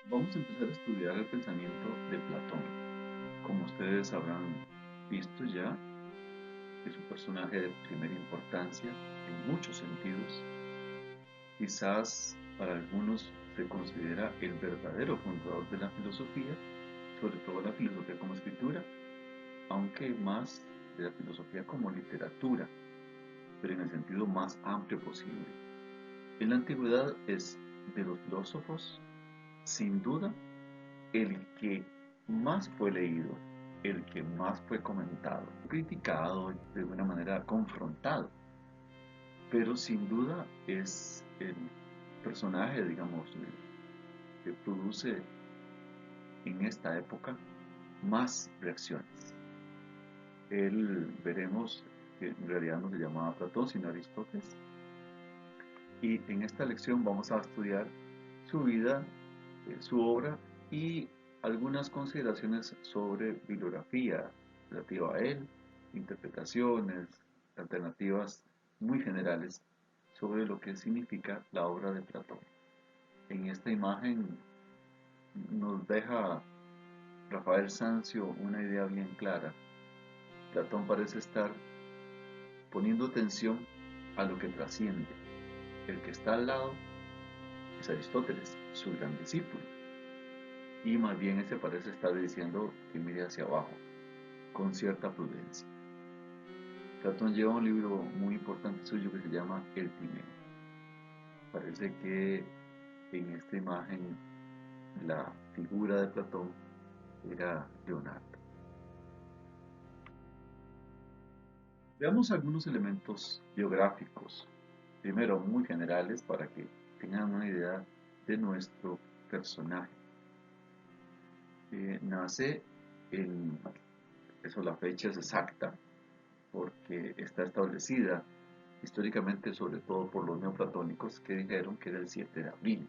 Vamos a empezar a estudiar el pensamiento de Platón. Como ustedes habrán visto ya, es un personaje de primera importancia en muchos sentidos. Quizás para algunos se considera el verdadero fundador de la filosofía, sobre todo la filosofía como escritura, aunque más de la filosofía como literatura, pero en el sentido más amplio posible. En la antigüedad es de los filósofos, sin duda, el que más fue leído, el que más fue comentado, criticado, de una manera confrontado, pero sin duda es el personaje, digamos, que produce en esta época más reacciones. Él, veremos que en realidad no se llamaba Platón, sino Aristóteles, y en esta lección vamos a estudiar su vida, su obra y algunas consideraciones sobre bibliografía relativa a él, interpretaciones, alternativas muy generales sobre lo que significa la obra de Platón. En esta imagen nos deja Rafael Sanzio una idea bien clara. Platón parece estar poniendo atención a lo que trasciende. El que está al lado es Aristóteles, su gran discípulo, y más bien ese parece estar diciendo que mire hacia abajo, con cierta prudencia. Platón lleva un libro muy importante suyo que se llama El Timeo. Parece que en esta imagen la figura de Platón era Leonardo. Veamos algunos elementos biográficos, primero muy generales para que tengan una idea de nuestro personaje. Nace en, eso la fecha es exacta, porque está establecida históricamente sobre todo por los neoplatónicos que dijeron que era el 7 de abril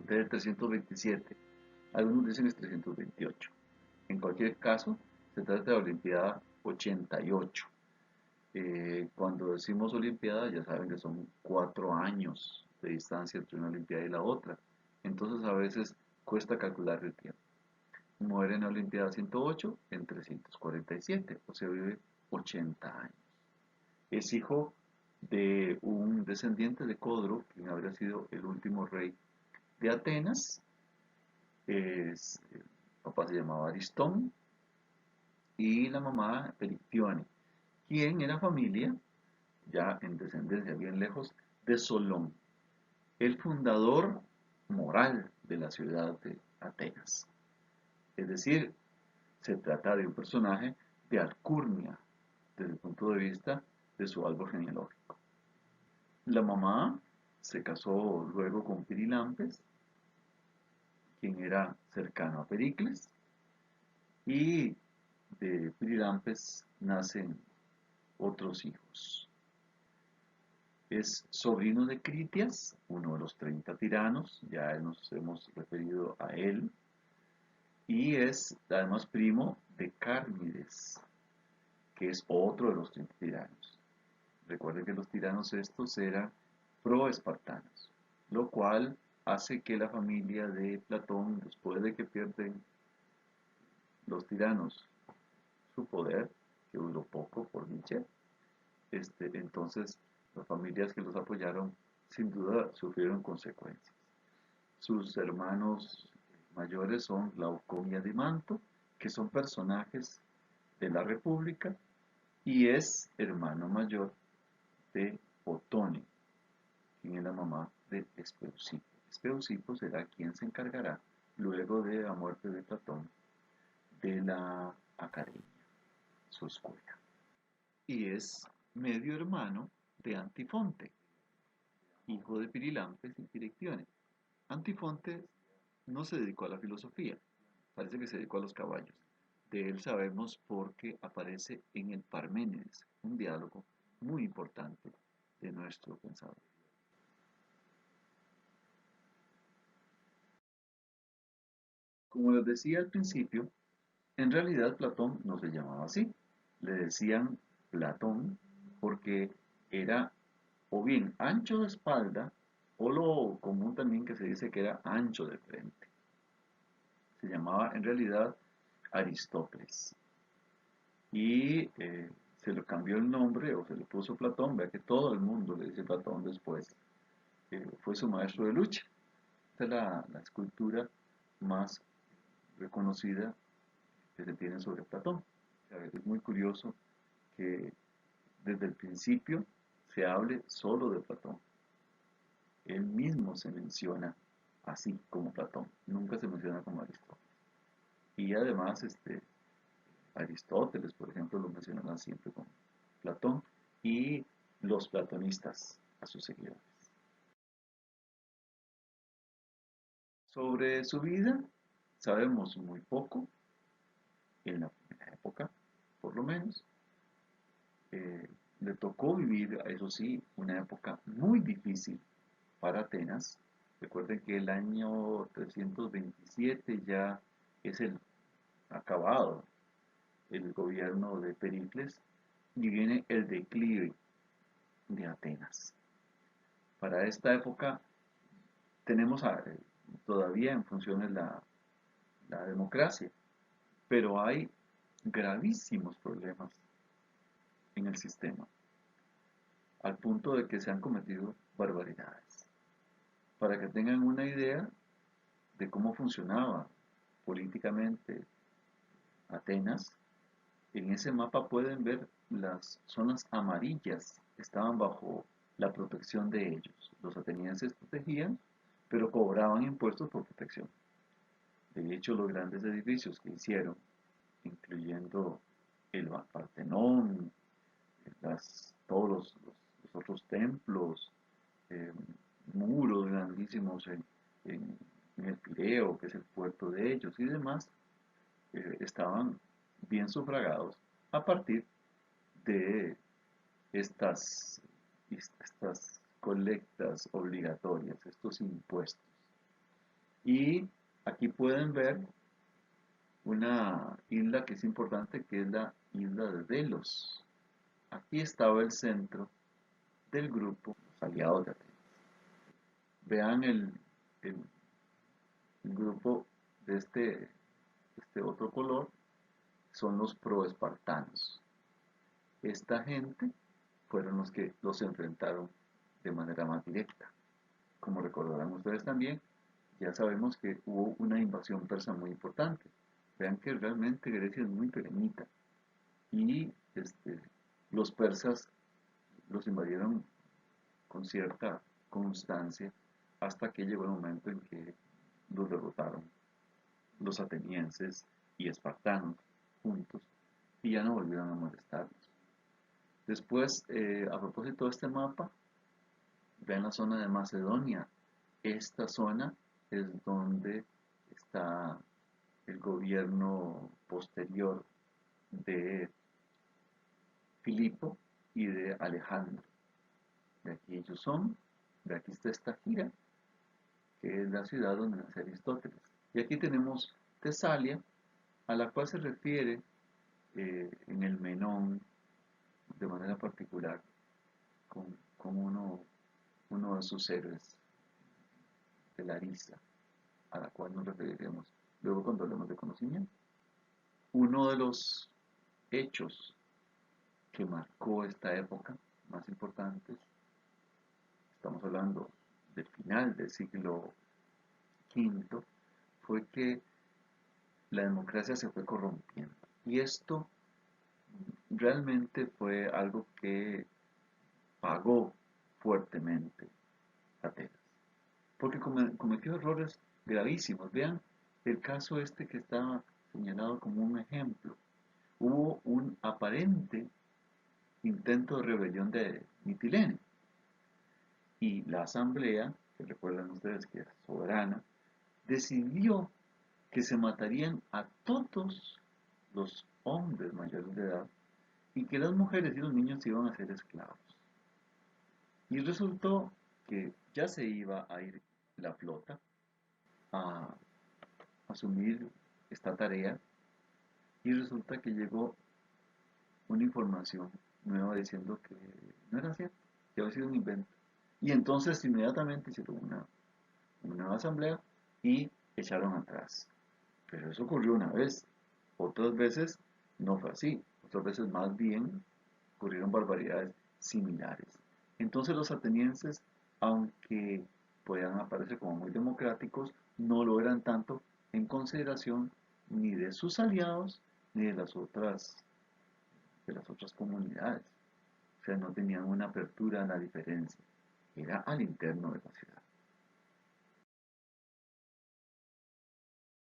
del 327, algunos dicen es 328. En cualquier caso, se trata de la Olimpiada 88. Cuando decimos Olimpiada, ya saben que son 4 años de distancia entre una Olimpiada y la otra. Entonces a veces cuesta calcular el tiempo. Muere en la Olimpiada 108 en 347, o sea, vive 80 años. Es hijo de un descendiente de Codro, quien habría sido el último rey de Atenas. El papá se llamaba Aristón y la mamá Perictione, quien era familia, ya en descendencia bien lejos, de Solón, el fundador moral de la ciudad de Atenas. Es decir, se trata de un personaje de alcurnia desde el punto de vista de su árbol genealógico. La mamá se casó luego con Pirilampes, quien era cercano a Pericles, y de Pirilampes nacen otros hijos. Es sobrino de Critias, uno de los 30 tiranos, ya nos hemos referido a él, y es además primo de Cármides, que es otro de los 30 tiranos. Recuerden que los tiranos estos eran pro-espartanos, lo cual hace que la familia de Platón, después de que pierden los tiranos su poder, que duró poco por Nietzsche, entonces las familias que los apoyaron sin duda sufrieron consecuencias. Sus hermanos mayores son Glaucomia de Manto, que son personajes de la República, y es hermano mayor de Otone, quien es la mamá de Espeusipo. Espeusipo será quien se encargará, luego de la muerte de Platón, de la academia, su escuela. Y es medio hermano de Antifonte, hijo de Pirilampes y Pirictione. Antifonte no se dedicó a la filosofía, parece que se dedicó a los caballos. De él sabemos porque aparece en el Parménides, un diálogo muy importante de nuestro pensador. Como les decía al principio, en realidad Platón no se llamaba así. Le decían Platón porque era o bien ancho de espalda o lo común también que se dice que era ancho de frente. Se llamaba en realidad Aristóteles. Y se le cambió el nombre o se le puso Platón. Vea que todo el mundo le dice Platón después. Fue su maestro de lucha. Esta es la escultura más reconocida que se tiene sobre Platón. Es muy curioso que desde el principio se hable solo de Platón. Él mismo se menciona así como Platón, nunca se menciona como Aristóteles. Y además, Aristóteles, por ejemplo, lo mencionan siempre como Platón y los platonistas a sus seguidores. Sobre su vida sabemos muy poco, en la primera época, por lo menos. Eh, Le tocó vivir, eso sí, una época muy difícil para Atenas. Recuerden que el año 327 ya es el acabado el gobierno de Pericles y viene el declive de Atenas. Para esta época tenemos todavía en funciones la democracia, pero hay gravísimos problemas en el sistema, al punto de que se han cometido barbaridades. Para que tengan una idea de cómo funcionaba políticamente Atenas, en ese mapa pueden ver las zonas amarillas, estaban bajo la protección de ellos. Los atenienses protegían, pero cobraban impuestos por protección. De hecho, los grandes edificios que hicieron, incluyendo el Partenón, todos los otros templos, eh, muros grandísimos en el Pireo, que es el puerto de ellos, y demás, estaban bien sufragados a partir de estas colectas obligatorias, estos impuestos. Y aquí pueden ver una isla que es importante, que es la isla de Delos. Aquí estaba el centro del grupo, los aliados de Atenas. Vean el grupo de este otro color, son los proespartanos. Esta gente fueron los que los enfrentaron de manera más directa. Como recordarán ustedes también, ya sabemos que hubo una invasión persa muy importante. Vean que realmente Grecia es muy pequeñita y los persas los invadieron con cierta constancia hasta que llegó el momento en que los derrotaron los atenienses y espartanos juntos y ya no volvieron a molestarlos. Después, a propósito de este mapa, vean la zona de Macedonia. Esta zona es donde está el gobierno posterior de Filipo y de Alejandro. De aquí ellos son, de aquí está esta gira, que es la ciudad donde nace Aristóteles. Y aquí tenemos Tesalia, a la cual se refiere en el Menón de manera particular con uno de sus héroes de Larisa, a la cual nos referiremos luego cuando hablemos de conocimiento. Uno de los hechos que marcó esta época más importantes, estamos hablando del final del siglo V, fue que la democracia se fue corrompiendo. Y esto realmente fue algo que pagó fuertemente Atenas, porque cometió errores gravísimos. Vean el caso este que está señalado como un ejemplo. Hubo un aparente intento de rebelión de Mitilene y la asamblea, que recuerdan ustedes que es soberana, decidió que se matarían a todos los hombres mayores de edad y que las mujeres y los niños iban a ser esclavos. Y resultó que ya se iba a ir la flota a asumir esta tarea y resulta que llegó una información nueva diciendo que no era cierto, que había sido un invento. Y entonces inmediatamente hicieron una nueva asamblea y echaron atrás Pero eso ocurrió una vez. Otras veces no fue así. Otras veces más bien ocurrieron barbaridades similares. Entonces los atenienses, aunque puedan aparecer como muy democráticos, no lo eran tanto en consideración ni de sus aliados ni de las otras comunidades. O sea, no tenían una apertura a la diferencia. Era al interno de la ciudad.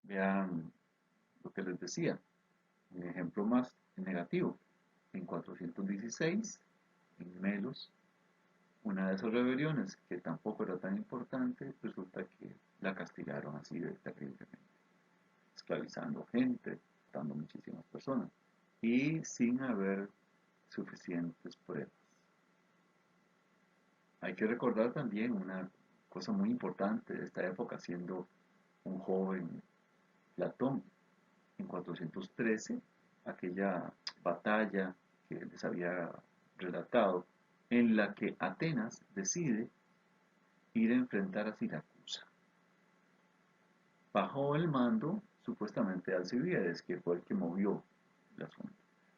Vean lo que les decía. Un ejemplo más negativo. En 416, en Melos, una de esas rebeliones, que tampoco era tan importante, resulta que la castigaron así de terriblemente, esclavizando gente, matando muchísimas personas, y sin haber suficientes pruebas. Hay que recordar también una cosa muy importante de esta época, siendo un joven Platón, en 413, aquella batalla que les había relatado, en la que Atenas decide ir a enfrentar a Siracusa. Bajo el mando supuestamente de Alcibíades, que fue el que movió el asunto.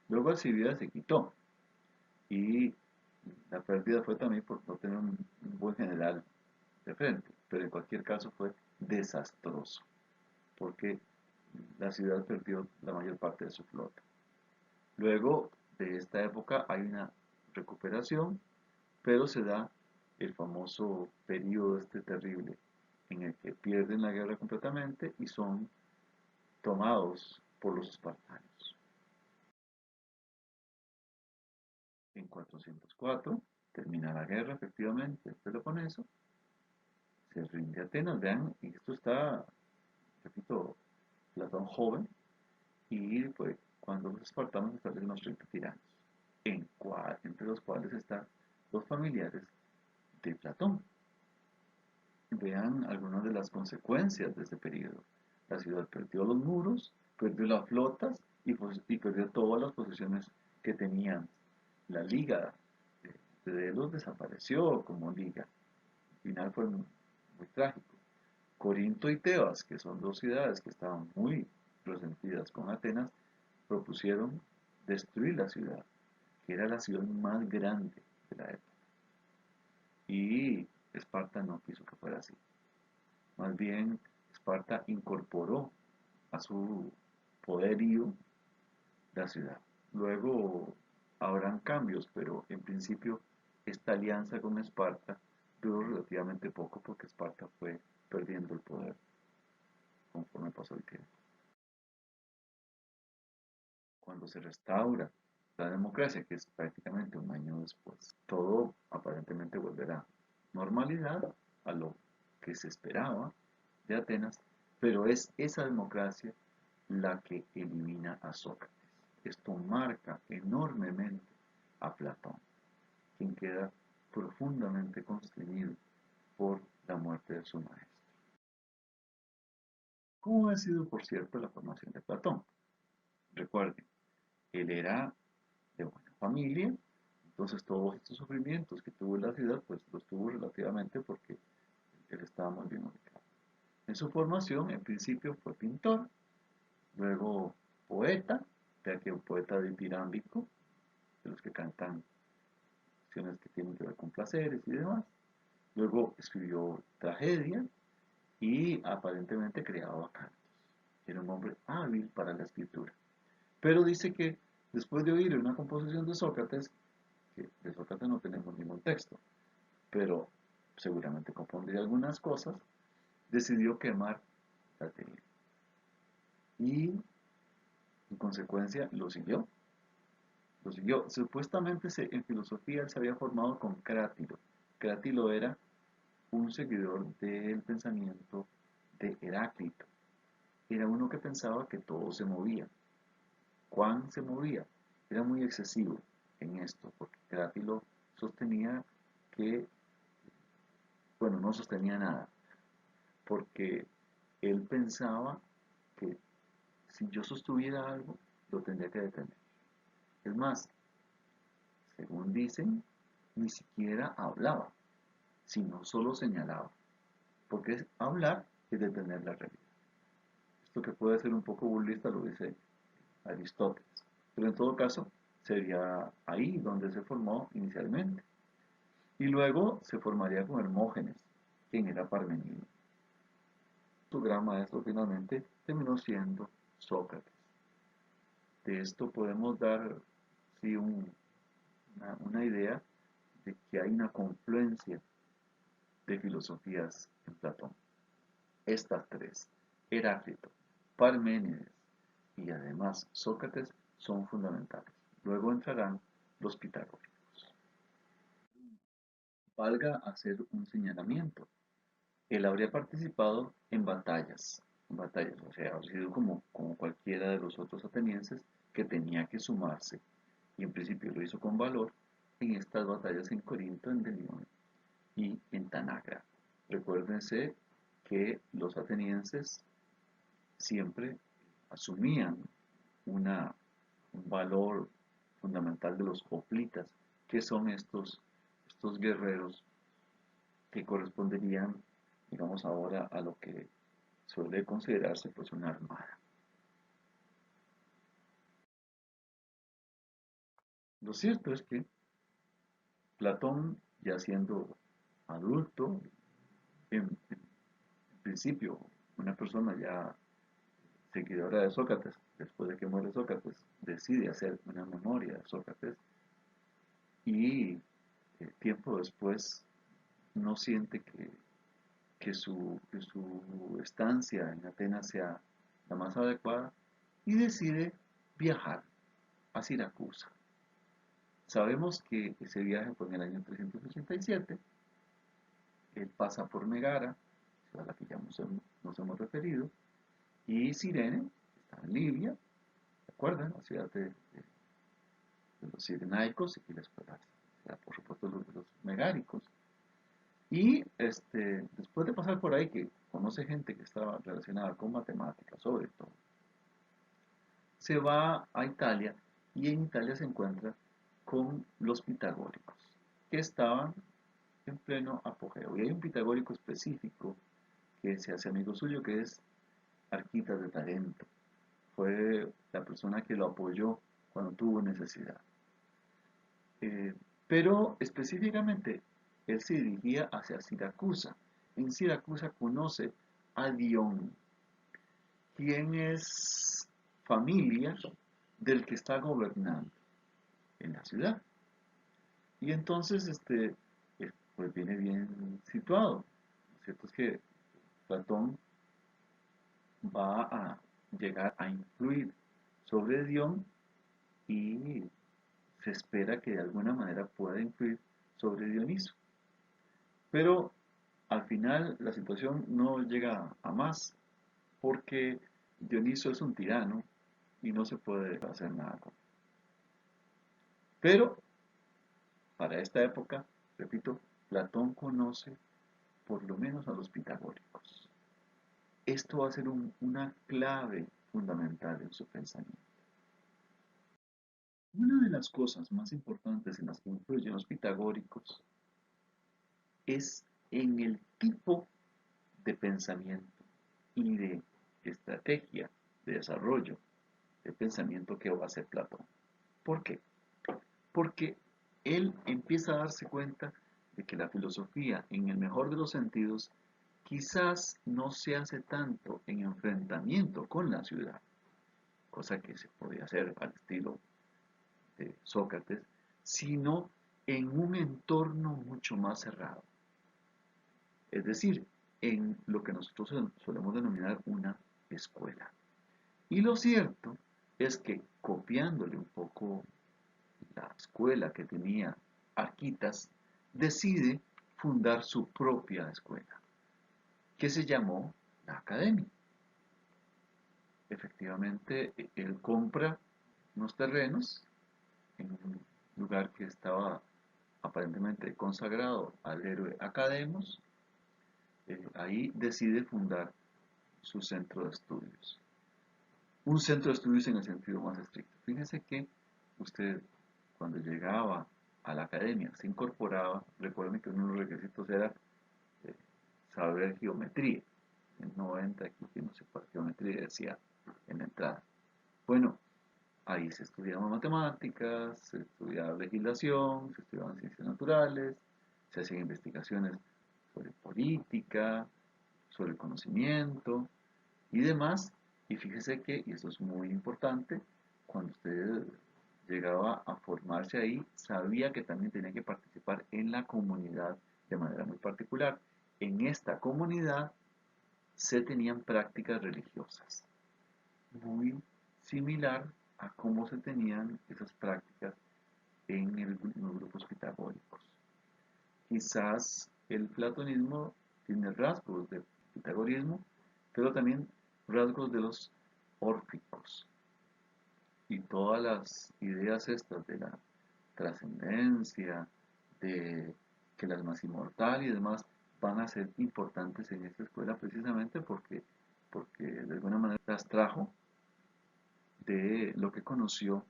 Luego Alcibíades se quitó y la pérdida fue también por no tener un buen general de frente, pero en cualquier caso fue desastroso, porque la ciudad perdió la mayor parte de su flota. Luego de esta época hay una recuperación, pero se da el famoso periodo este terrible en el que pierden la guerra completamente y son tomados por los espartanos. En 404 termina la guerra, efectivamente, el Peloponeso, se rinde Atenas, vean, y esto está, repito, Platón joven, y pues cuando los espartanos establecen los 30 tiranos, entre los cuales están los familiares de Platón. Vean algunas de las consecuencias de este periodo. La ciudad perdió los muros, perdió las flotas y perdió todas las posesiones que tenían. La liga de Delos desapareció como liga. Al final fue muy trágico. Corinto y Tebas, que son dos ciudades que estaban muy resentidas con Atenas, propusieron destruir la ciudad, que era la ciudad más grande de la época. Y Esparta no quiso que fuera así. Más bien, Esparta incorporó a su poderío la ciudad. Luego habrán cambios, pero en principio esta alianza con Esparta duró relativamente poco porque Esparta fue perdiendo el poder conforme pasó el tiempo. Cuando se restaura la democracia, que es prácticamente un año después, todo aparentemente volverá a normalidad, a lo que se esperaba de Atenas, pero es esa democracia la que elimina a Sócrates. Esto marca enormemente a Platón, quien queda profundamente constreñido por la muerte de su maestro. ¿Cómo ha sido, por cierto, la formación de Platón? Recuerden, él era de buena familia, entonces todos estos sufrimientos que tuvo en la ciudad, pues los tuvo relativamente porque él estaba muy bien ubicado. En su formación, en principio fue pintor, luego poeta, ya que un poeta dipirámbico, de los que cantan canciones que tienen que ver con placeres y demás. Luego escribió tragedia y aparentemente creaba cantos. Era un hombre hábil para la escritura. Pero dice que después de oír una composición de Sócrates, que de Sócrates no tenemos ningún texto, pero seguramente compondría algunas cosas, decidió quemar la teoría. Y en consecuencia lo siguió. Lo siguió. Supuestamente en filosofía él se había formado con Crátilo. Crátilo era un seguidor del pensamiento de Heráclito. Era uno que pensaba que todo se movía. ¿Cuán se movía? Era muy excesivo en esto, porque Crátilo sostenía que, bueno, no sostenía nada, porque él pensaba que si yo sostuviera algo, lo tendría que detener. Es más, según dicen, ni siquiera hablaba, sino solo señalaba, porque hablar es detener la realidad. Esto que puede ser un poco burlista lo dice Aristóteles. Pero en todo caso, sería ahí donde se formó inicialmente. Y luego se formaría con Hermógenes, quien era Parmenido. Su gran maestro finalmente terminó siendo Sócrates. De esto podemos dar sí, una idea de que hay una confluencia de filosofías en Platón. Estas tres, Heráclito, Parménides y además Sócrates, son fundamentales. Luego entrarán los pitagóricos. Valga hacer un señalamiento. Él habría participado en batallas, o sea, habría sido como cualquiera de los otros atenienses que tenía que sumarse, y en principio lo hizo con valor, en estas batallas en Corinto, en Delión y en Tanagra. Recuérdense que los atenienses siempre asumían un valor fundamental de los hoplitas, que son estos guerreros que corresponderían, digamos ahora, a lo que suele considerarse pues una armada. Lo cierto es que Platón, ya siendo adulto, en principio una persona ya seguidora de Sócrates, después de que muere Sócrates, decide hacer una memoria de Sócrates y tiempo después no siente que su estancia en Atenas sea la más adecuada y decide viajar a Siracusa. Sabemos que ese viaje fue en el año 387. Él pasa por Megara, ciudad a la que ya nos hemos referido, y Cirene, que está en Libia, ¿recuerdan? La ciudad de los cirenaicos y por supuesto los megáricos. Y después de pasar por ahí, que conoce gente que estaba relacionada con matemáticas, sobre todo, se va a Italia y en Italia se encuentra con los pitagóricos, que estaban en pleno apogeo. Y hay un pitagórico específico que se hace amigo suyo, que es Arquitas de Tarento. Fue la persona que lo apoyó cuando tuvo necesidad. Eh, pero específicamente, él se dirigía hacia Siracusa. En Siracusa conoce a Dion, quien es familia del que está gobernando en la ciudad. Y entonces, pues viene bien situado. Lo cierto es que Platón va a llegar a influir sobre Dion y se espera que de alguna manera pueda influir sobre Dioniso. Pero al final la situación no llega a más porque Dioniso es un tirano y no se puede hacer nada con él. Pero para esta época, repito, Platón conoce por lo menos a los pitagóricos. Esto va a ser una clave fundamental en su pensamiento. Una de las cosas más importantes en las que influyen los pitagóricos es en el tipo de pensamiento y de estrategia de desarrollo de pensamiento que va a hacer Platón. ¿Por qué? Porque él empieza a darse cuenta de que la filosofía, en el mejor de los sentidos, quizás no se hace tanto en enfrentamiento con la ciudad, cosa que se podía hacer al estilo de Sócrates, sino en un entorno mucho más cerrado. Es decir, en lo que nosotros solemos denominar una escuela. Y lo cierto es que copiándole un poco la escuela que tenía Arquitas, decide fundar su propia escuela, que se llamó la Academia. Efectivamente, él compra unos terrenos en un lugar que estaba aparentemente consagrado al héroe Academos. Ahí decide fundar su centro de estudios. Un centro de estudios en el sentido más estricto. Fíjense que usted, cuando llegaba a la academia, se incorporaba, recuerden que uno de los requisitos era eh, saber geometría. en 90, aquí que no sé cuál geometría decía en la entrada. Bueno, ahí se estudiaban matemáticas, se estudiaba legislación, se estudiaban ciencias naturales, se hacían investigaciones sobre política, sobre conocimiento y demás. Y fíjese que, y eso es muy importante, cuando usted llegaba a formarse ahí, sabía que también tenía que participar en la comunidad de manera muy particular. En esta comunidad se tenían prácticas religiosas, muy similar a cómo se tenían esas prácticas en los grupos pitagóricos. Quizás el platonismo tiene rasgos del pitagorismo, pero también rasgos de los órficos. Y todas las ideas estas de la trascendencia, de que el alma es inmortal y demás, van a ser importantes en esta escuela precisamente porque de alguna manera las trajo de lo que conoció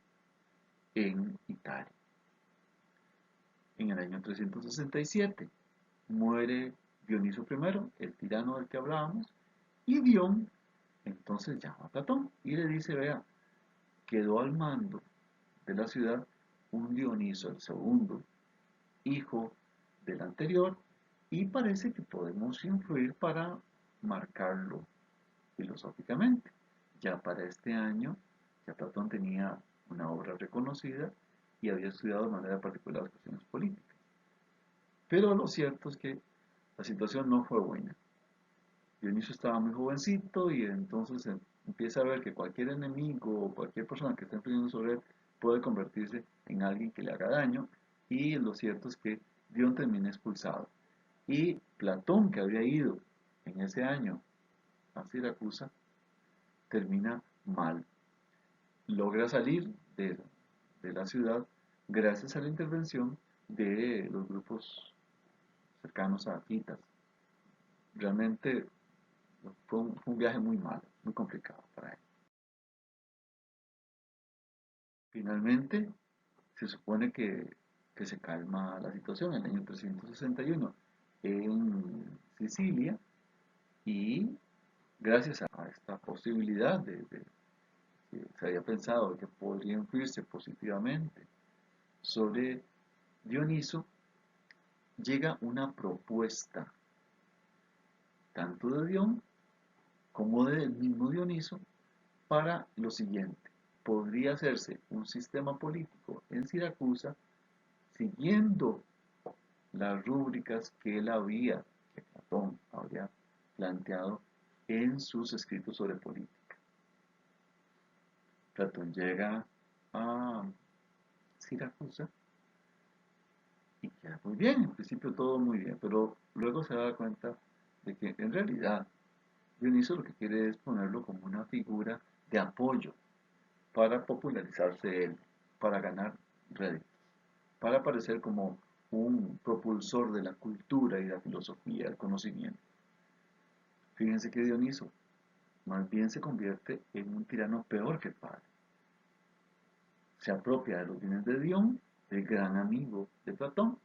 en Italia. En el año 367 muere Dioniso I, el tirano del que hablábamos, y Dion entonces llama a Platón y le dice, vea, quedó al mando de la ciudad un Dioniso el segundo, hijo del anterior, y parece que podemos influir para marcarlo filosóficamente. Ya para este año, ya Platón tenía una obra reconocida y había estudiado de manera particular las cuestiones políticas. Pero lo cierto es que la situación no fue buena. Dionisio estaba muy jovencito y entonces empieza a ver que cualquier enemigo o cualquier persona que esté influyendo sobre él puede convertirse en alguien que le haga daño, y lo cierto es que Dion termina expulsado. Y Platón, que había ido en ese año a Siracusa, termina mal. Logra salir de la ciudad gracias a la intervención de los grupos cercanos a Quitas. Realmente fue un viaje muy malo, muy complicado para él. Finalmente, se supone que se calma la situación en el año 361 en Sicilia, y gracias a esta posibilidad que se había pensado que podría influirse positivamente sobre Dioniso, llega una propuesta tanto de Dion como del mismo Dioniso para lo siguiente: podría hacerse un sistema político en Siracusa siguiendo las rúbricas que Platón había planteado en sus escritos sobre política. Platón llega a Siracusa y queda muy bien, en principio todo muy bien, pero luego se da cuenta de que en realidad Dioniso lo que quiere es ponerlo como una figura de apoyo para popularizarse él, para ganar réditos, para aparecer como un propulsor de la cultura y la filosofía, el conocimiento. Fíjense que Dioniso más bien se convierte en un tirano peor que el padre. Se apropia de los bienes de Dion, el gran amigo de Platón,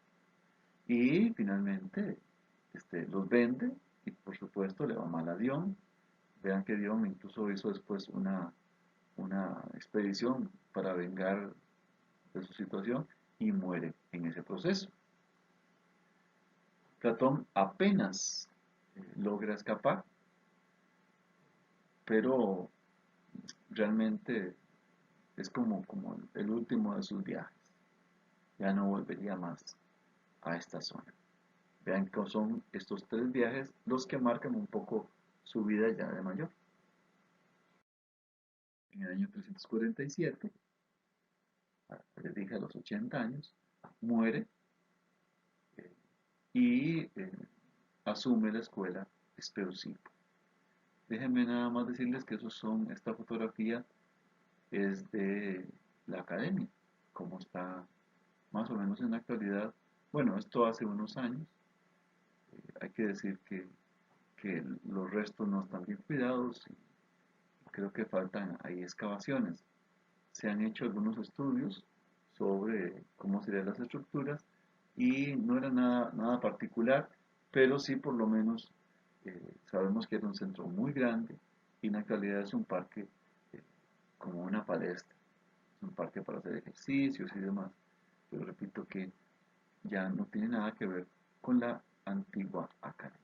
y finalmente los vende, y por supuesto le va mal a Dion. Vean que Dion incluso hizo después una expedición para vengar de su situación y muere en ese proceso. Platón apenas logra escapar, pero realmente es como el último de sus viajes. Ya no volvería más a esta zona. Vean que son estos tres viajes los que marcan un poco su vida ya de mayor. En el año 347, les dije a los 80 años, muere, eh, y asume la escuela Espeusipo. Déjenme nada más decirles que esta fotografía es de la academia, como está más o menos en la actualidad. Bueno, esto hace unos años. Hay que decir que los restos no están bien cuidados y creo que faltan ahí excavaciones. Se han hecho algunos estudios sobre cómo serían las estructuras y no era nada particular, pero sí por lo menos Sabemos que era un centro muy grande y en la actualidad es un parque como una palestra, es un parque para hacer ejercicios y demás. Pero repito que ya no tiene nada que ver con la antigua academia.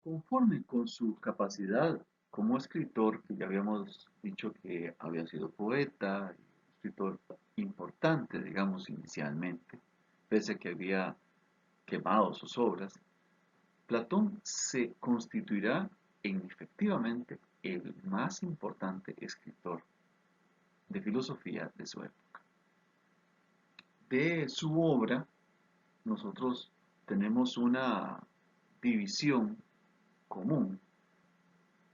Conforme con su capacidad como escritor, que ya habíamos dicho que había sido poeta, escritor importante, digamos, inicialmente, pese a que había quemado sus obras, Platón se constituirá en efectivamente el más importante escritor de filosofía de su época. De su obra, nosotros tenemos una división común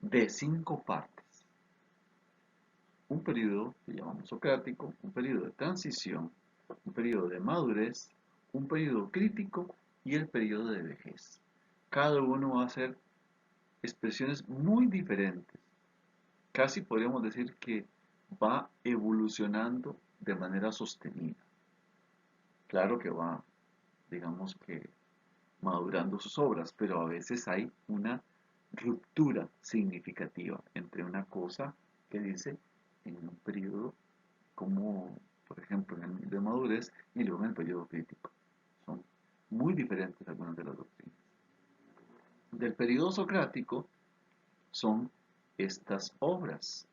de 5 partes. Un periodo que llamamos socrático, un periodo de transición, un periodo de madurez, un periodo crítico y el periodo de vejez. Cada uno va a ser expresiones muy diferentes. Casi podríamos decir que va evolucionando de manera sostenida. Claro que va, digamos que madurando sus obras, pero a veces hay una ruptura significativa entre una cosa que dice en un periodo como, por ejemplo, en el de madurez y luego en el periodo crítico. Son muy diferentes algunas de las doctrinas. Del periodo socrático son estas obras.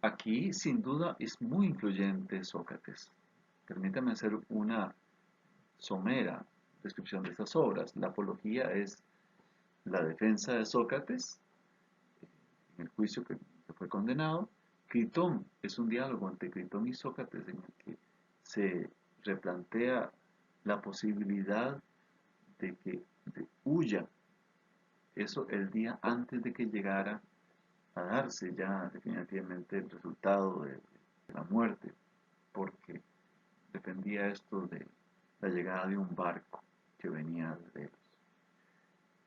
Aquí, sin duda, es muy influyente Sócrates. Permítame hacer una somera descripción de estas obras. La apología es la defensa de Sócrates en el juicio que fue condenado. Critón es un diálogo entre Critón y Sócrates en el que se replantea la posibilidad de que huya eso el día antes de que llegara a darse ya definitivamente el resultado de la muerte, porque dependía esto de la llegada de un barco que venía de ellos.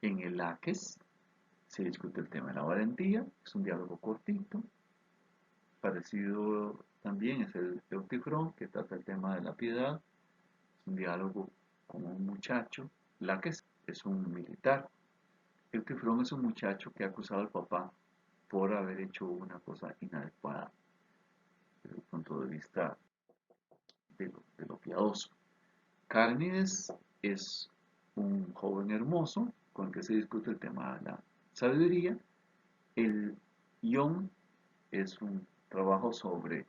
En el Laques se discute el tema de la valentía, es un diálogo cortito, parecido también es el Eutifrón, que trata el tema de la piedad, es un diálogo con un muchacho, Laques es un militar, Eutifrón es un muchacho que ha acusado al papá por haber hecho una cosa inadecuada desde el punto de vista de lo piadoso. Carnides es un joven hermoso con el que se discute el tema de la sabiduría. El Ion es un trabajo sobre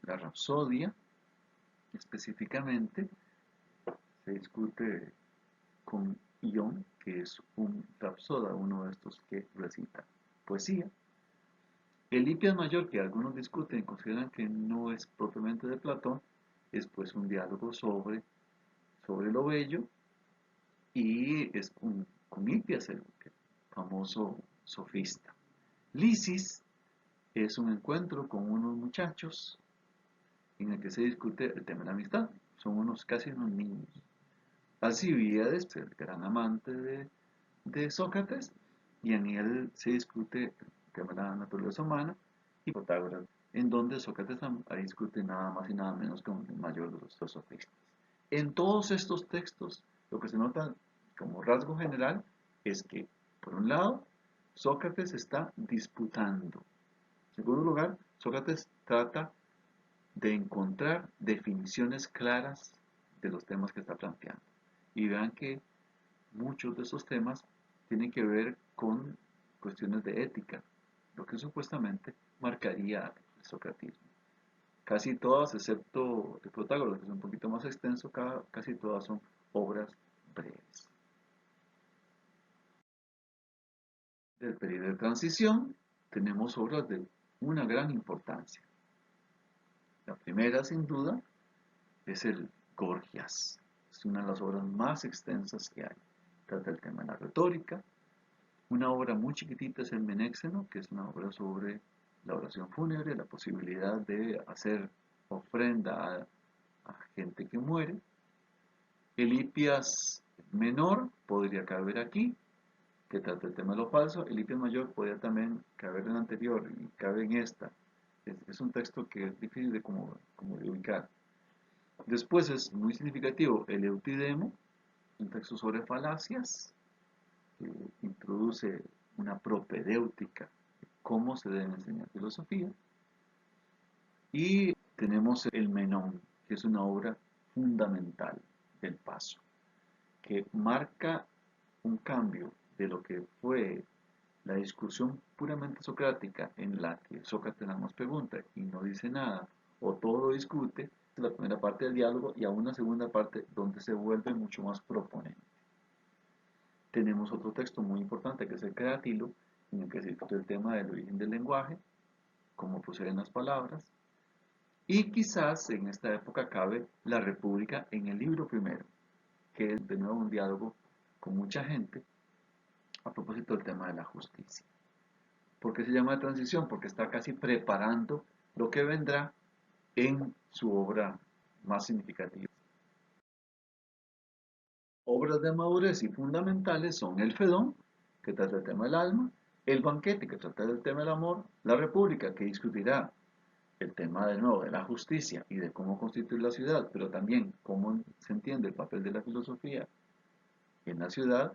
la rapsodia. Específicamente se discute con Ion, que es un rapsoda, uno de estos que recita poesía. El Hipias Mayor, que algunos discuten y consideran que no es propiamente de Platón, es pues un diálogo sobre lo bello y es con Hipias, el famoso sofista. Lisis es un encuentro con unos muchachos en el que se discute el tema de la amistad. Son casi unos niños. Alcibíades, el gran amante de Sócrates, y en él se discute el tema de la naturaleza humana y Protágoras, en donde Sócrates discute nada más y nada menos con el mayor de los sofistas. En todos estos textos, lo que se nota como rasgo general es que, por un lado, Sócrates está disputando. En segundo lugar, Sócrates trata de encontrar definiciones claras de los temas que está planteando. Y vean que muchos de esos temas tienen que ver con cuestiones de ética, lo que supuestamente marcaría el socratismo. Casi todas, excepto el Protágoras, que es un poquito más extenso, casi todas son obras breves. Del periodo de transición tenemos obras de una gran importancia. La primera, sin duda, es el Gorgias. Es una de las obras más extensas que hay. Trata el tema de la retórica. Una obra muy chiquitita es el Menéxeno, que es una obra sobre la oración fúnebre, la posibilidad de hacer ofrenda a gente que muere. El Hipias menor podría caber aquí, que trata el tema de lo falso. El Hipias mayor podría también caber en la anterior y cabe en esta. Es un texto que es difícil de como de ubicar. Después es muy significativo el Eutidemo, un texto sobre falacias, que introduce una propedéutica de cómo se debe enseñar filosofía. Y tenemos el Menón, que es una obra fundamental del Paso, que marca un cambio de lo que fue la discusión puramente socrática, en la que Sócrates nada más pregunta y no dice nada, o todo lo discute, la primera parte del diálogo, y a una segunda parte donde se vuelve mucho más proponente. Tenemos otro texto muy importante que es el Creatilo, en el que se discute el tema del origen del lenguaje, cómo proceden las palabras, y quizás en esta época cabe la República en el libro primero, que es de nuevo un diálogo con mucha gente a propósito del tema de la justicia. ¿Por qué se llama de transición? Porque está casi preparando lo que vendrá en su obra más significativa. Obras de madurez y fundamentales son el Fedón, que trata el tema del alma, el Banquete, que trata del tema del amor, la República, que discutirá el tema de nuevo de la justicia y de cómo constituir la ciudad, pero también cómo se entiende el papel de la filosofía en la ciudad.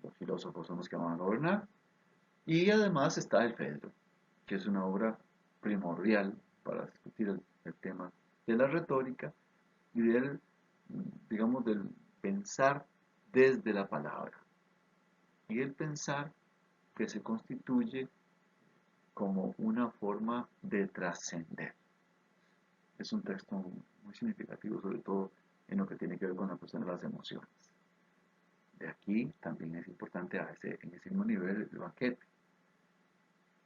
Los filósofos son los que van a gobernar. Y además está el Fedro, que es una obra primordial para discutir el tema de la retórica y del, digamos, del pensar desde la palabra. Y el pensar que se constituye como una forma de trascender. Es un texto muy significativo, sobre todo en lo que tiene que ver con la cuestión de las emociones. De aquí también es importante en ese mismo nivel el Banquete.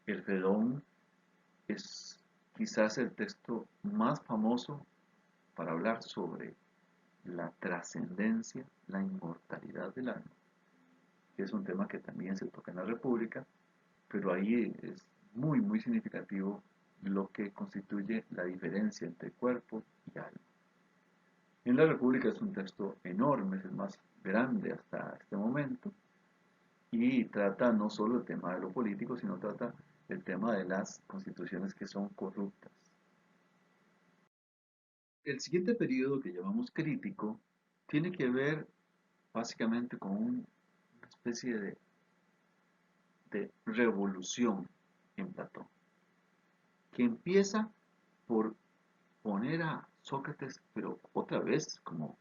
El Fedón es quizás el texto más famoso para hablar sobre la trascendencia, la inmortalidad del alma, que es un tema que también se toca en la República, pero ahí es muy, muy significativo lo que constituye la diferencia entre cuerpo y alma. En la República es un texto enorme, es el más grande hasta este momento, y trata no solo el tema de lo político, sino trata el tema de las constituciones que son corruptas. El siguiente periodo que llamamos crítico tiene que ver básicamente con una especie de revolución en Platón, que empieza por poner a Sócrates, pero otra vez como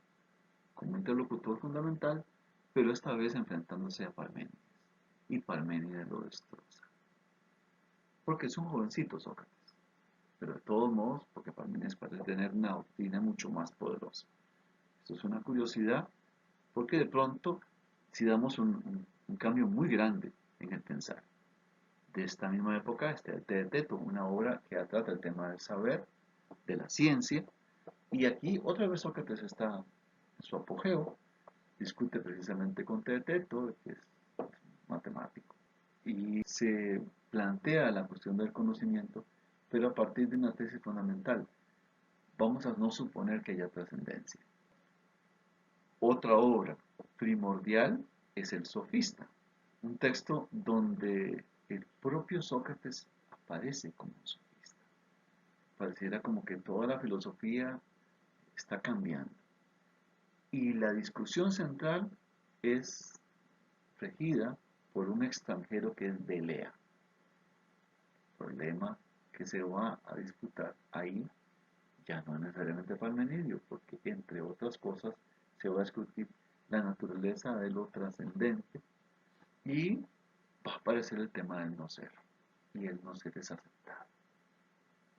interlocutor fundamental, pero esta vez enfrentándose a Parménides. Y Parménides lo destroza. Porque es un jovencito Sócrates, pero de todos modos, porque Parménides parece tener una doctrina mucho más poderosa. Esto es una curiosidad, porque de pronto, si damos un cambio muy grande en el pensar, de esta misma época está el Teeteto, una obra que trata el tema del saber, de la ciencia, y aquí otra vez Sócrates está en su apogeo, discute precisamente con Teeteto, que es matemático, y se plantea la cuestión del conocimiento, pero a partir de una tesis fundamental. Vamos a no suponer que haya trascendencia. Otra obra primordial es el Sofista, un texto donde el propio Sócrates aparece como un sofista. Pareciera como que toda la filosofía está cambiando. Y la discusión central es regida por un extranjero que es Delea. Problema que se va a disputar ahí ya no es necesariamente Parmenidio, porque entre otras cosas se va a discutir la naturaleza de lo trascendente y va a aparecer el tema del no ser, y el no ser es aceptado.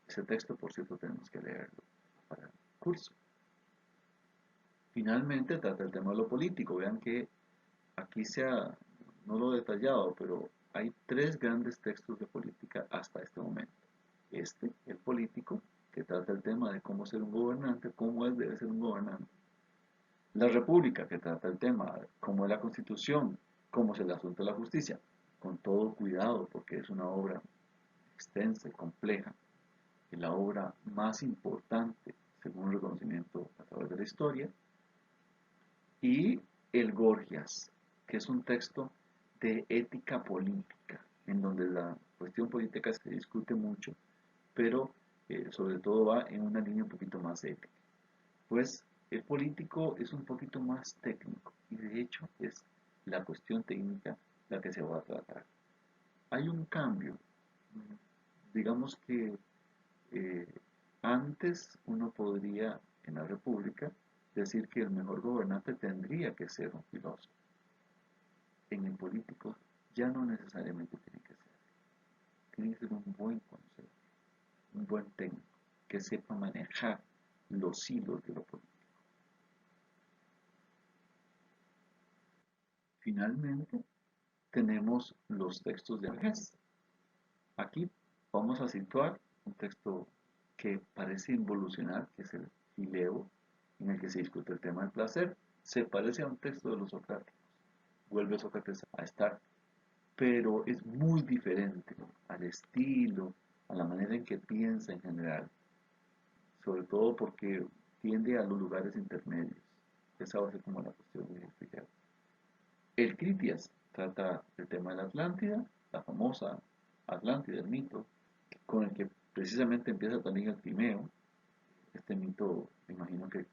Ese texto, por cierto, tenemos que leerlo para el curso. Finalmente trata el tema de lo político. Vean que aquí no lo he detallado, pero hay tres grandes textos de política hasta este momento. El político, que trata el tema de cómo ser un gobernante, cómo él debe ser un gobernante. La República, que trata el tema de cómo es la Constitución, cómo es el asunto de la justicia, con todo cuidado, porque es una obra extensa y compleja, es la obra más importante, según el reconocimiento a través de la historia, y el Gorgias, que es un texto de ética política, en donde la cuestión política se discute mucho, pero sobre todo va en una línea un poquito más ética. Pues El político es un poquito más técnico y de hecho es la cuestión técnica la que se va a tratar. Hay un cambio, digamos que eh, antes uno podría en la República decir que el mejor gobernante tendría que ser un filósofo. En el político ya no necesariamente tiene que ser. Tiene que ser un buen consejo, un buen técnico, que sepa manejar los hilos de lo político. Finalmente, tenemos los textos de Vergés. Aquí vamos a situar un texto que parece involucionar, que es el Fileo, en el que se discute el tema del placer. Se parece a un texto de los Socráticos. Vuelve Sócrates a estar, pero es muy diferente, ¿no?, al estilo, a la manera en que piensa en general, sobre todo porque tiende a los lugares intermedios. Esa va a ser como la cuestión de explicar. El Critias trata el tema de la Atlántida, la famosa Atlántida, el mito, con el que precisamente empieza también el Timeo. Este mito, me imagino que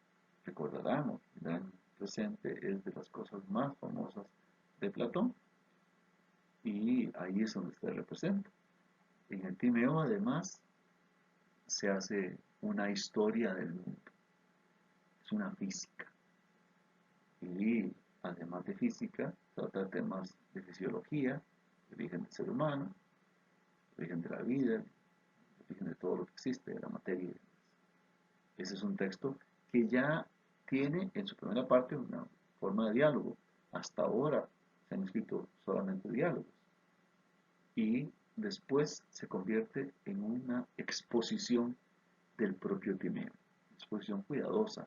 recordarán o tendrán presente, es de las cosas más famosas de Platón y ahí es donde se representa. En el Timeo, además, se hace una historia del mundo, es una física y además de física, trata temas de fisiología, el origen del ser humano, el origen de la vida, el origen de todo lo que existe, de la materia. Ese es un texto que ya tiene en su primera parte una forma de diálogo. Hasta ahora se han escrito solamente diálogos. Y después se convierte en una exposición del propio Timeo, exposición cuidadosa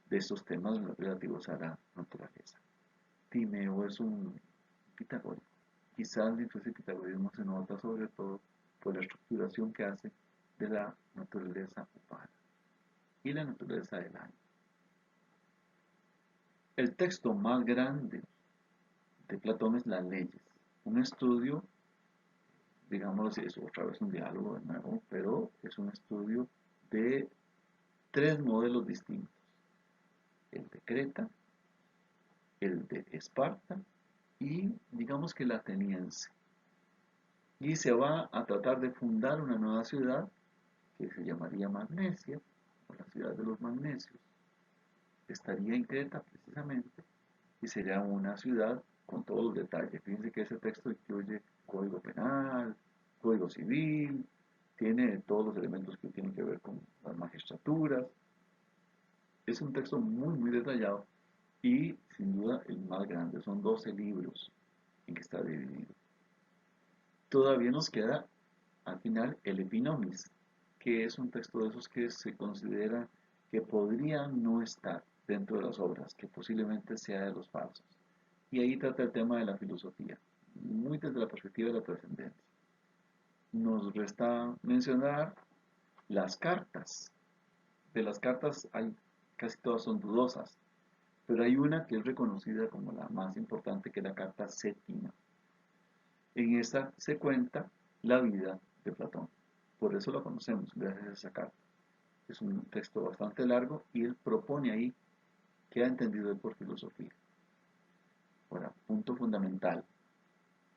de estos temas relativos a la naturaleza. Timeo es un pitagórico. Quizás la influencia del pitagorismo se nota sobre todo por la estructuración que hace de la naturaleza humana y la naturaleza del año. El texto más grande de Platón es Las Leyes, un estudio, digámoslo así, es otra vez un diálogo de nuevo, pero es un estudio de tres modelos distintos: el de Creta, el de Esparta y digamos que el ateniense. Y se va a tratar de fundar una nueva ciudad que se llamaría Magnesia, o la ciudad de los magnesios. Estaría en Creta precisamente y sería una ciudad con todos los detalles. Fíjense que ese texto incluye código penal, código civil, tiene todos los elementos que tienen que ver con las magistraturas. Es un texto muy, muy detallado y sin duda el más grande. Son 12 libros en que está dividido. Todavía nos queda al final el Epinomis, que es un texto de esos que se considera que podría no estar dentro de las obras, que posiblemente sea de los falsos. Y ahí trata el tema de la filosofía, muy desde la perspectiva de la trascendencia. Nos resta mencionar las cartas. De las cartas hay, casi todas son dudosas, pero hay una que es reconocida como la más importante, que es la carta séptima. En esta se cuenta la vida de Platón. Por eso la conocemos, gracias a esa carta. Es un texto bastante largo y él propone ahí qué ha entendido él por filosofía. Ahora, punto fundamental,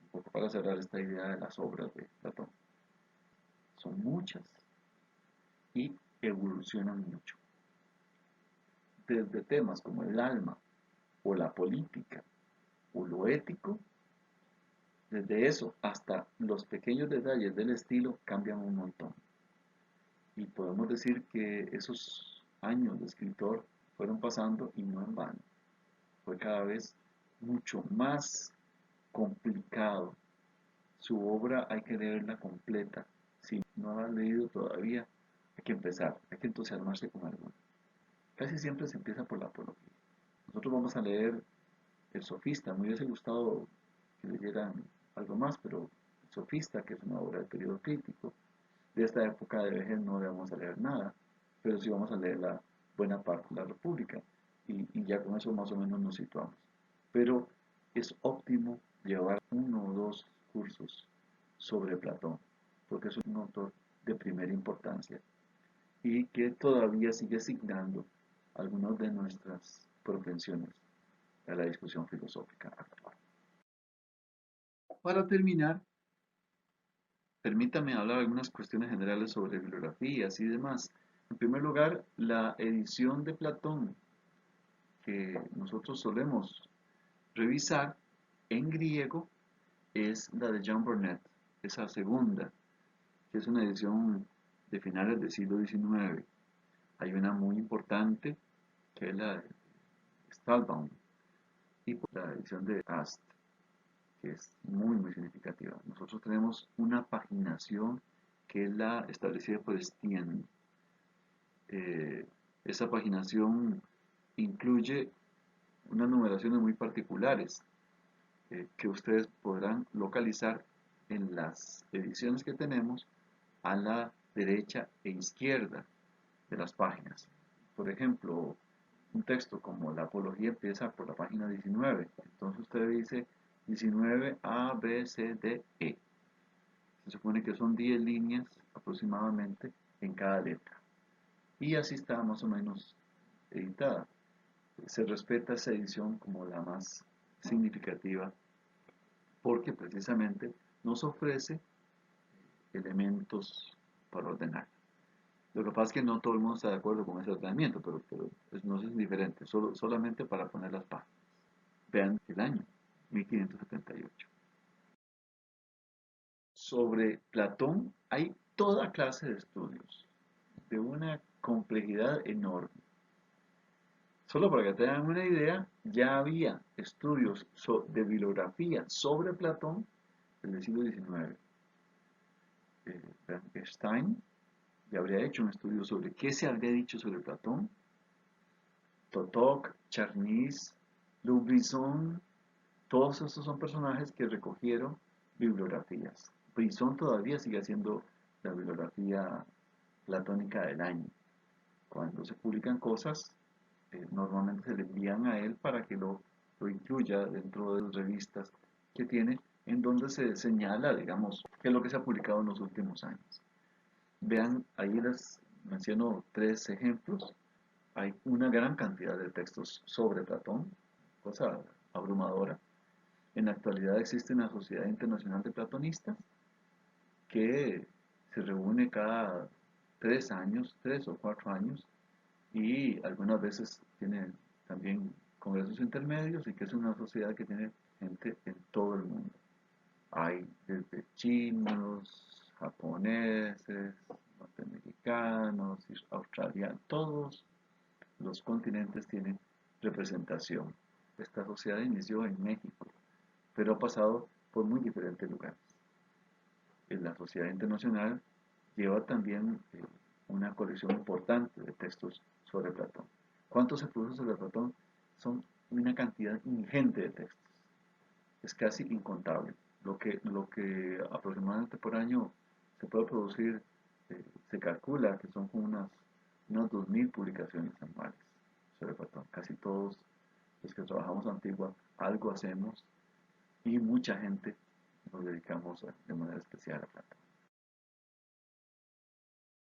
un poco para cerrar esta idea de las obras de Platón. Son muchas y evolucionan mucho. Desde temas como el alma o la política o lo ético, desde eso hasta los pequeños detalles del estilo cambian un montón. Y podemos decir que esos años de escritor fueron pasando y no en vano. Fue cada vez mucho más complicado. Su obra hay que leerla completa. Si no la has leído todavía, hay que empezar, hay que entusiasmarse con alguna. Casi siempre se empieza por la apología. Nosotros vamos a leer El Sofista. Me hubiese gustado que leyeran algo más, pero El Sofista, que es una obra del periodo crítico, de esta época de vejez no le vamos a leer nada, pero sí vamos a leer la buena parte de la República y ya con eso más o menos nos situamos. Pero es óptimo llevar uno o dos cursos sobre Platón, porque es un autor de primera importancia y que todavía sigue signando algunas de nuestras propensiones a la discusión filosófica actual. Para terminar, permítame hablar de algunas cuestiones generales sobre bibliografías y demás. En primer lugar, la edición de Platón que nosotros solemos revisar en griego es la de John Burnet, esa segunda, que es una edición de finales del siglo XIX. Hay una muy importante, que es la de Stalbaum, y la edición de Ast, que es muy significativa. Nosotros tenemos una paginación que es la establecida por Stien. Esa paginación incluye unas numeraciones muy particulares que ustedes podrán localizar en las ediciones que tenemos a la derecha e izquierda de las páginas. Por ejemplo, un texto como la apología empieza por la página 19, entonces usted dice 19 A, B, C, D, E. Se supone que son 10 líneas aproximadamente en cada letra. Y así está más o menos editada. Se respeta esa edición como la más significativa porque precisamente nos ofrece elementos para ordenar. Lo que pasa es que no todo el mundo está de acuerdo con ese ordenamiento, pero no es indiferente, solamente para poner las páginas. Vean el año, 1578. Sobre Platón hay toda clase de estudios, de una complejidad enorme. Solo para que tengan una idea, ya había estudios de bibliografía sobre Platón desde el siglo XIX. Frankenstein ya habría hecho un estudio sobre qué se habría dicho sobre Platón. Totok, Charnis, Luc Brisson, todos estos son personajes que recogieron bibliografías. Brisson todavía sigue haciendo la bibliografía platónica del año. Cuando se publican cosas, normalmente se le envían a él para que lo incluya dentro de las revistas que tiene, en donde se señala, digamos, qué es lo que se ha publicado en los últimos años. Vean, ahí les menciono 3 ejemplos. Hay una gran cantidad de textos sobre Platón, cosa abrumadora. En la actualidad existe una Sociedad Internacional de Platonistas que se reúne cada 3 años, 3 o 4 años, y algunas veces tiene también congresos intermedios y que es una sociedad que tiene gente en todo el mundo. Hay desde chinos, japoneses, norteamericanos, australianos, todos los continentes tienen representación. Esta sociedad inició en México, pero ha pasado por muy diferentes lugares. La Sociedad Internacional lleva también una colección importante de textos sobre Platón. ¿Cuántos se producen sobre Platón? Son una cantidad ingente de textos. Es casi incontable. Lo que aproximadamente por año se puede producir, se calcula que son como unas 2000 publicaciones anuales sobre Platón. Casi todos los que trabajamos Antigua algo hacemos y mucha gente nos dedicamos de manera especial a Platón.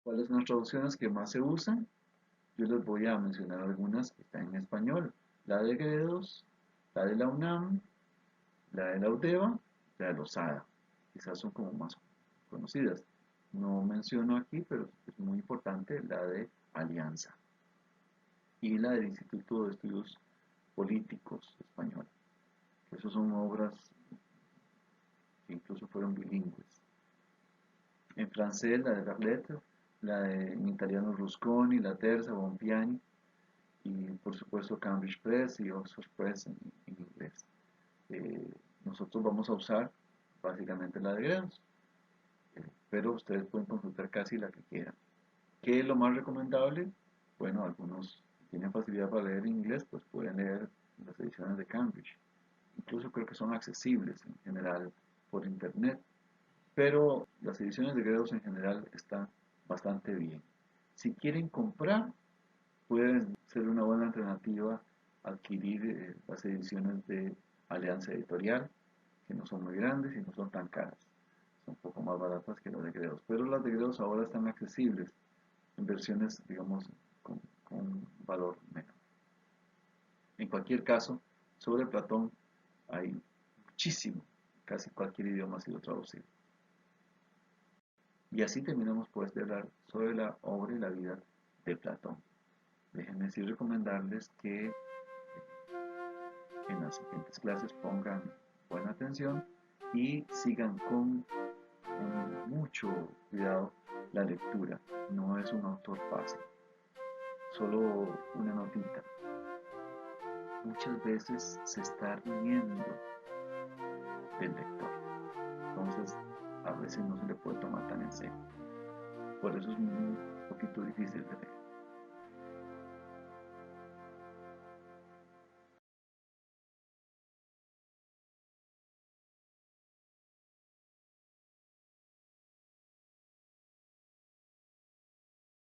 ¿Cuáles son las traducciones que más se usan? Yo les voy a mencionar algunas que están en español. La de Gredos, la de la UNAM, la de la UDEVA, la de Losada. Quizás son como más conocidas. No menciono aquí, pero es muy importante la de Alianza y la del Instituto de Estudios Políticos Español. Esas son obras que incluso fueron bilingües. En francés, la de Barletta, en italiano Rusconi, la Terza, Bompiani, y por supuesto Cambridge Press y Oxford Press en inglés. Nosotros vamos a usar básicamente la de Gredos, pero ustedes pueden consultar casi la que quieran. ¿Qué es lo más recomendable? Bueno, algunos tienen facilidad para leer inglés, pues pueden leer las ediciones de Cambridge. Incluso creo que son accesibles en general por internet, pero las ediciones de Gredos en general están bastante bien. Si quieren comprar, pueden ser una buena alternativa adquirir las ediciones de Alianza Editorial, que no son muy grandes y no son tan caras. Son un poco más baratas que las de Gredos, pero las de Gredos ahora están accesibles en versiones, digamos, con con un valor menor. En cualquier caso, sobre Platón hay muchísimo, casi cualquier idioma ha sido traducido. Y así terminamos pues de hablar sobre la obra y la vida de Platón. Déjenme sí recomendarles que en las siguientes clases pongan buena atención y sigan con mucho cuidado la lectura. No es un autor fácil. Solo una notita. Muchas veces se está riendo del lector. Entonces, a veces no se le puede tomar tan en serio. Por eso es un poquito difícil de leer.